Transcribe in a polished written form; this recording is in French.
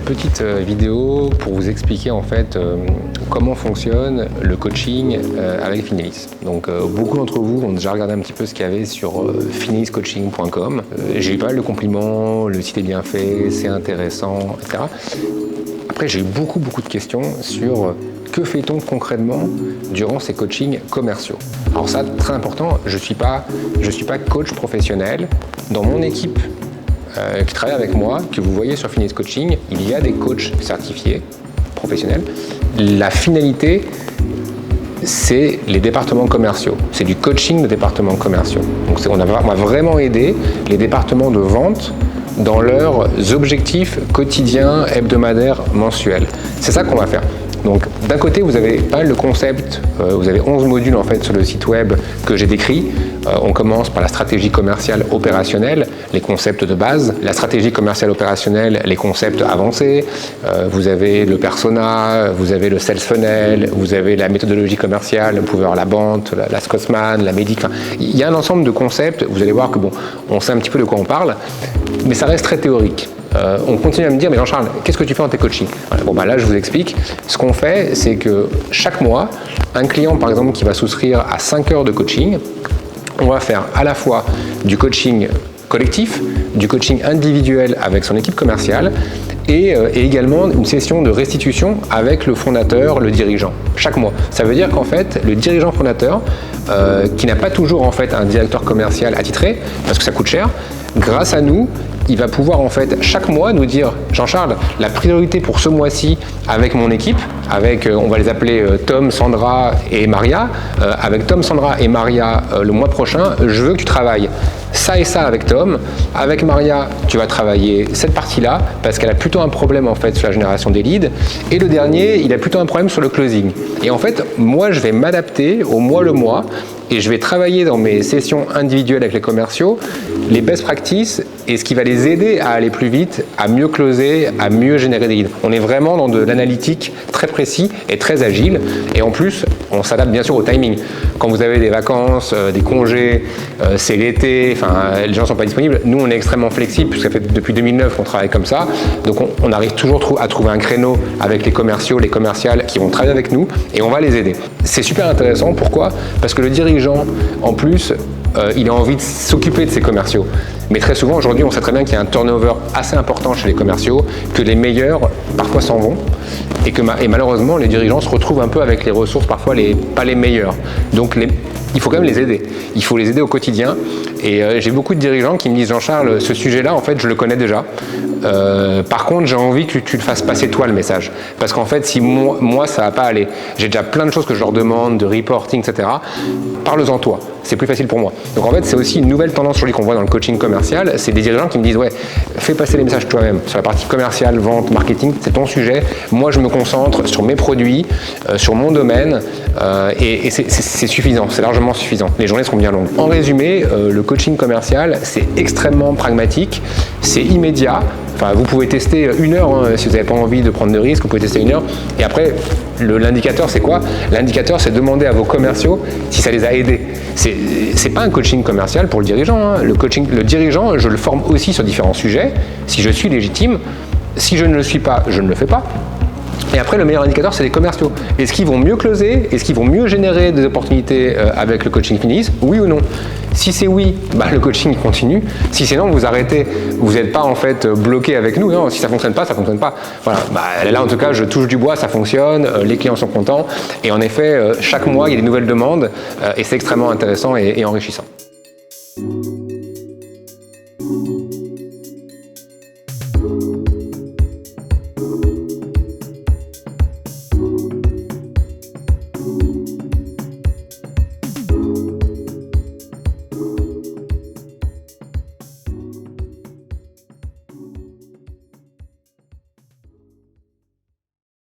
petite vidéo pour vous expliquer en fait comment fonctionne le coaching avec Finalis. Donc beaucoup d'entre vous ont déjà regardé un petit peu ce qu'il y avait sur finaliscoaching.com. J'ai eu pas mal de compliments, le site est bien fait, c'est intéressant, etc. Après j'ai eu beaucoup de questions sur que fait-on concrètement durant ces coachings commerciaux. Alors ça, très important, je suis pas coach professionnel. Dans mon équipe qui travaille avec moi, que vous voyez sur Finalis Coaching, il y a des coachs certifiés, professionnels. La finalité, c'est les départements commerciaux. C'est du coaching de départements commerciaux. Donc on va vraiment aider les départements de vente dans leurs objectifs quotidiens, hebdomadaires, mensuels. C'est ça qu'on va faire. Donc d'un côté, vous avez pas mal de concepts, vous avez 11 modules en fait sur le site web que j'ai décrit. On commence par la stratégie commerciale opérationnelle, les concepts de base, la stratégie commerciale opérationnelle, les concepts avancés, vous avez le persona, vous avez le sales funnel, vous avez la méthodologie commerciale, vous pouvez avoir la BANT, la Scotsman, la MEDIC, enfin, il y a un ensemble de concepts, vous allez voir que bon, on sait un petit peu de quoi on parle, mais ça reste très théorique. On continue à me dire, mais Jean-Charles, qu'est-ce que tu fais dans tes coachings? Voilà, bon, là, je vous explique. Ce qu'on fait, c'est que chaque mois, un client, par exemple, qui va souscrire à 5 heures de coaching, on va faire à la fois du coaching collectif, du coaching individuel avec son équipe commerciale et également une session de restitution avec le fondateur, le dirigeant, chaque mois. Ça veut dire qu'en fait, le dirigeant fondateur, qui n'a pas toujours en fait un directeur commercial attitré, parce que ça coûte cher, grâce à nous, il va pouvoir en fait chaque mois nous dire Jean-Charles, la priorité pour ce mois-ci avec mon équipe, avec on va les appeler Tom, Sandra et Maria, avec Tom, Sandra et Maria le mois prochain, je veux que tu travailles ça et ça avec Tom, avec Maria tu vas travailler cette partie-là parce qu'elle a plutôt un problème en fait sur la génération des leads et le dernier il a plutôt un problème sur le closing. Et en fait moi je vais m'adapter au mois le mois et je vais travailler dans mes sessions individuelles avec les commerciaux les best practices et ce qui va les aider à aller plus vite, à mieux closer, à mieux générer des leads. On est vraiment dans de l'analytique très précis et très agile et en plus on s'adapte bien sûr au timing. Quand vous avez des vacances, des congés, c'est l'été, enfin les gens ne sont pas disponibles, nous on est extrêmement flexible puisque ça fait depuis 2009 qu'on travaille comme ça, donc on arrive toujours à trouver un créneau avec les commerciaux, les commerciales qui vont travailler avec nous et on va les aider. C'est super intéressant, pourquoi? Parce que le dirigeant en plus il a envie de s'occuper de ses commerciaux. Mais très souvent aujourd'hui on sait très bien qu'il y a un turnover assez important chez les commerciaux, que les meilleurs parfois s'en vont et malheureusement les dirigeants se retrouvent un peu avec les ressources parfois pas les meilleures. Donc il faut quand même les aider. Il faut les aider au quotidien. Et j'ai beaucoup de dirigeants qui me disent Jean-Charles, ce sujet-là, en fait, je le connais déjà. Par contre, j'ai envie que tu le fasses passer toi le message. Parce qu'en fait, si moi ça va pas aller, j'ai déjà plein de choses que je leur demande, de reporting, etc. Parle-en toi. C'est plus facile pour moi. Donc en fait, c'est aussi une nouvelle tendance aujourd'hui qu'on voit dans le coaching commercial. C'est des dirigeants qui me disent ouais, fais passer les messages toi-même sur la partie commerciale, vente, marketing. C'est ton sujet. Moi, je me concentre sur mes produits, sur mon domaine, et c'est suffisant. C'est largement suffisant. Les journées seront bien longues. En résumé, le coaching commercial, c'est extrêmement pragmatique, c'est immédiat. Enfin, vous pouvez tester 1 heure hein, si vous n'avez pas envie de prendre de risques, vous pouvez tester 1 heure. Et après, l'indicateur, c'est quoi? L'indicateur, c'est demander à vos commerciaux si ça les a aidés. C'est pas un coaching commercial pour le dirigeant. Hein. Le dirigeant, je le forme aussi sur différents sujets. Si je suis légitime, si je ne le suis pas, je ne le fais pas. Et après, le meilleur indicateur, c'est les commerciaux. Est-ce qu'ils vont mieux closer? Est-ce qu'ils vont mieux générer des opportunités avec le coaching Finalis? Oui ou non? Si c'est oui, bah, le coaching continue. Si c'est non, vous arrêtez. Vous n'êtes pas en fait bloqué avec nous. Non, si ça ne fonctionne pas, ça ne fonctionne pas. Voilà. Bah, là, en tout cas, je touche du bois, ça fonctionne. Les clients sont contents. Et en effet, chaque mois, il y a des nouvelles demandes. Et c'est extrêmement intéressant et enrichissant.